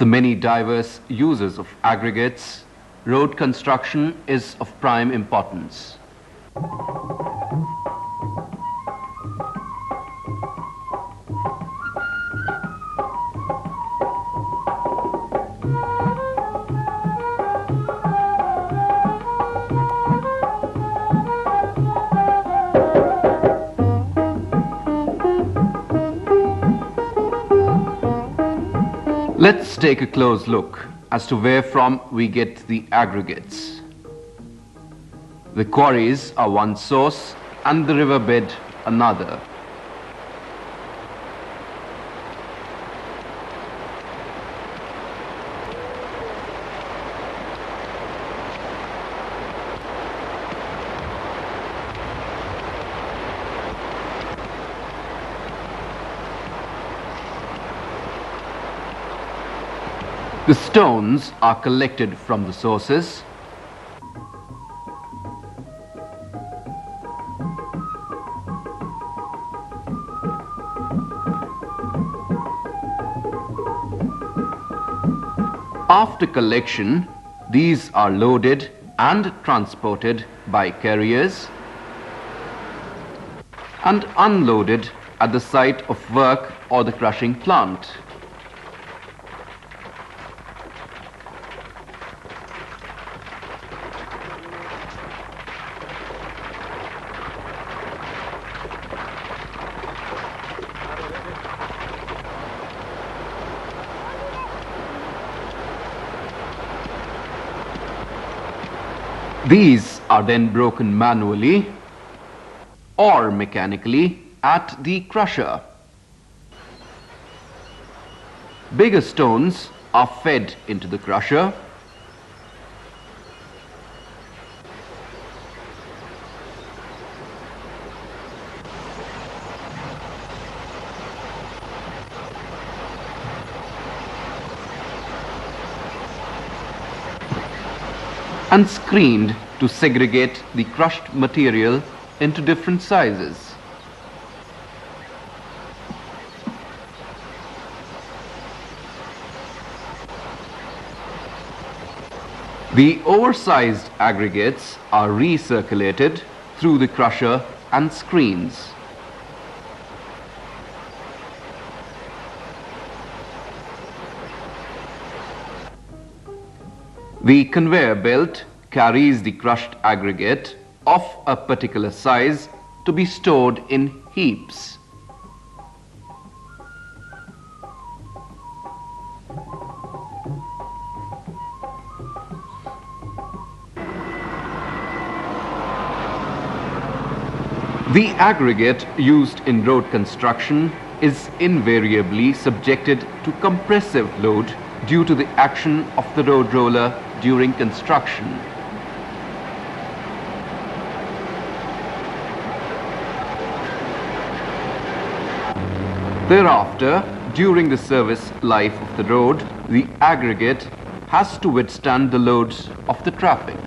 the many diverse uses of aggregates, road construction is of prime importance. Let's take a close look as to where from we get the aggregates. The quarries are one source and the riverbed another. The stones are collected from the sources . After collection, these are loaded and transported by carriers and unloaded at the site of work or the crushing plant. These are then broken manually or mechanically at the crusher. Bigger stones are fed into the crusher . And screened to segregate the crushed material into different sizes. The oversized aggregates are recirculated through the crusher and screens. The conveyor belt carries the crushed aggregate of a particular size to be stored in heaps. The aggregate used in road construction is invariably subjected to compressive load due to the action of the road roller during construction. Thereafter, during the service life of the road, the aggregate has to withstand the loads of the traffic.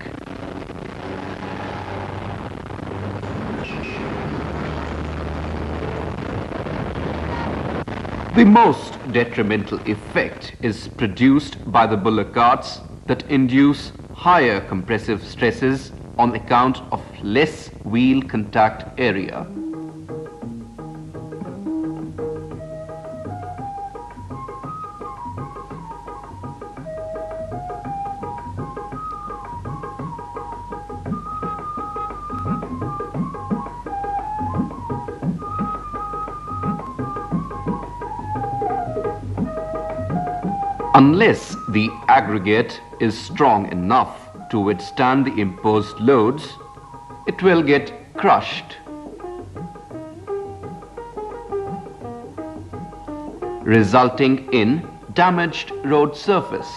The most detrimental effect is produced by the bullock carts that induce higher compressive stresses on account of less wheel contact area. Unless the aggregate is strong enough to withstand the imposed loads, it will get crushed, resulting in damaged road surface.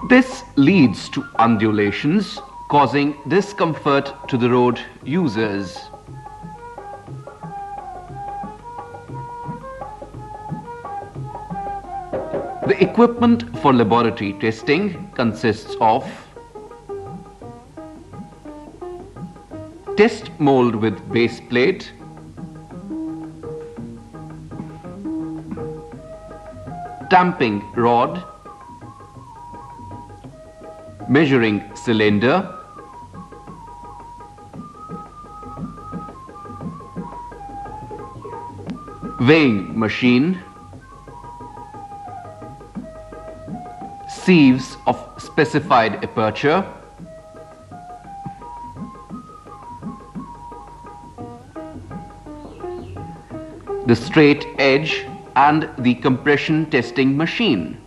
This leads to undulations, causing discomfort to the road users. The equipment for laboratory testing consists of Test mold with base plate, tamping rod, measuring cylinder, weighing machine, sieves of specified aperture, the straight edge and the compression testing machine.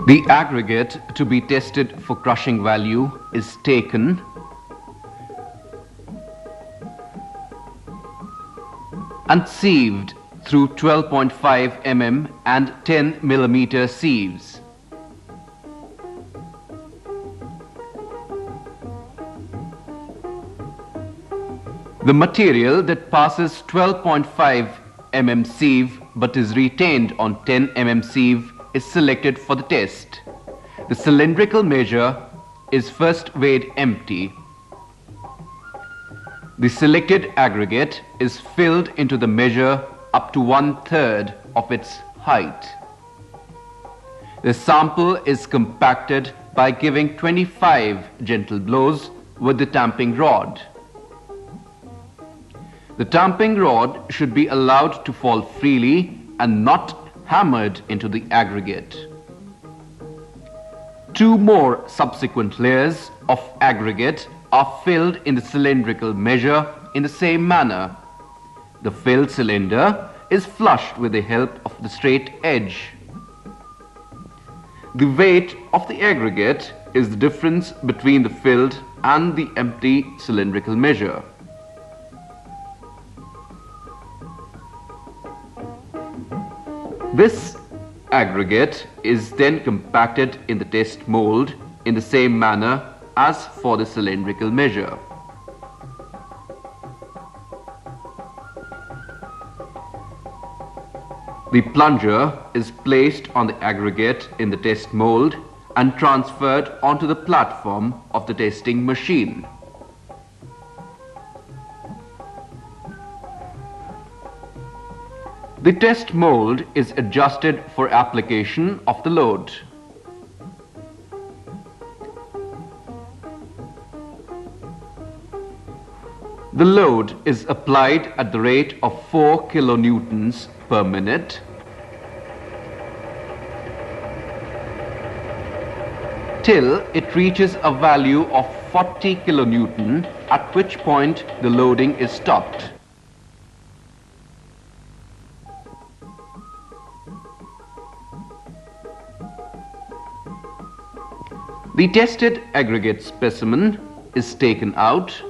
The aggregate to be tested for crushing value is taken and sieved through 12.5 mm and 10 mm sieves. The material that passes 12.5 mm sieve but is retained on 10 mm sieve is selected for the test. The cylindrical measure is first weighed empty. The selected aggregate is filled into the measure up to 1/3 of its height. The sample is compacted by giving 25 gentle blows with the tamping rod. The tamping rod should be allowed to fall freely and not hammered into the aggregate. 2 more subsequent layers of aggregate are filled in the cylindrical measure in the same manner. The filled cylinder is flushed with the help of the straight edge. The weight of the aggregate is the difference between the filled and the empty cylindrical measure. This aggregate is then compacted in the test mold in the same manner as for the cylindrical measure. The plunger is placed on the aggregate in the test mold and transferred onto the platform of the testing machine. The test mold is adjusted for application of the load. The load is applied at the rate of 4 kilonewtons per minute. Till it reaches a value of 40 kilonewton, at which point the loading is stopped. The tested aggregate specimen is taken out.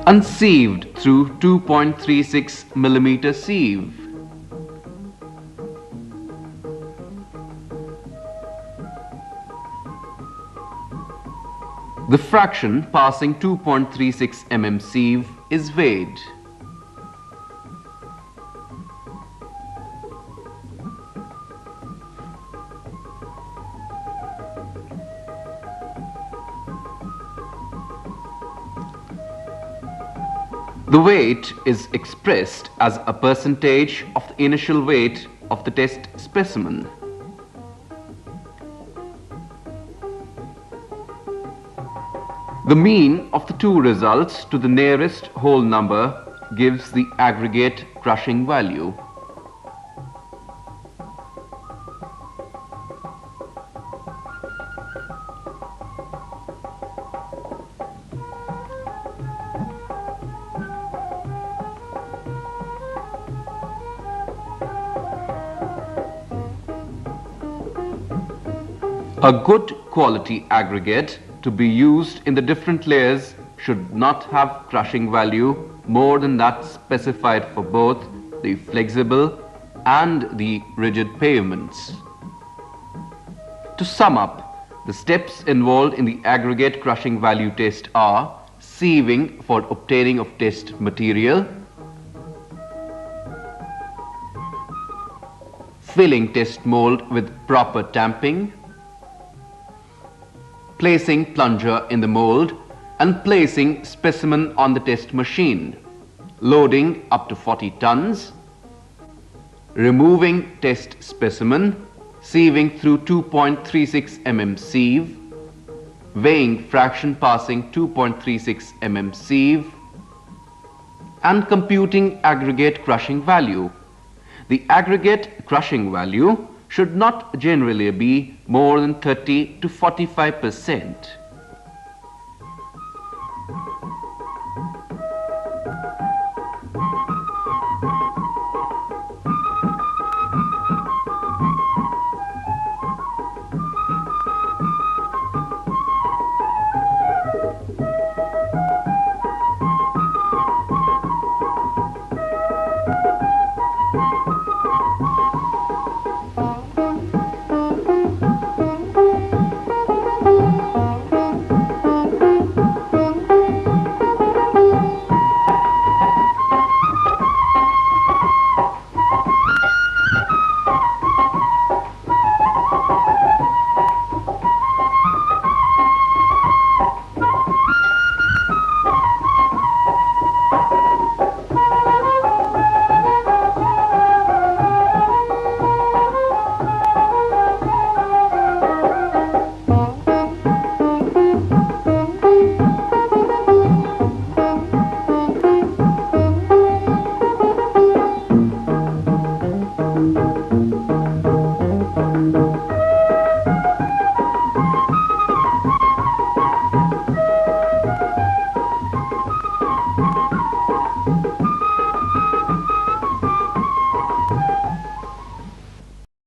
And sieved through 2.36 mm sieve. The fraction passing 2.36 mm sieve is weighed. The weight is expressed as a percentage of the initial weight of the test specimen. The mean of the two results to the nearest whole number gives the aggregate crushing value. A good quality aggregate to be used in the different layers should not have crushing value more than that specified for both the flexible and the rigid pavements. To sum up, the steps involved in the aggregate crushing value test are sieving for obtaining of test material, filling test mold with proper tamping, placing plunger in the mold and placing specimen on the test machine, loading up to 40 tons, removing test specimen, sieving through 2.36 mm sieve, weighing fraction passing 2.36 mm sieve, and computing aggregate crushing value. The aggregate crushing value should not generally be more than 30 to 45%.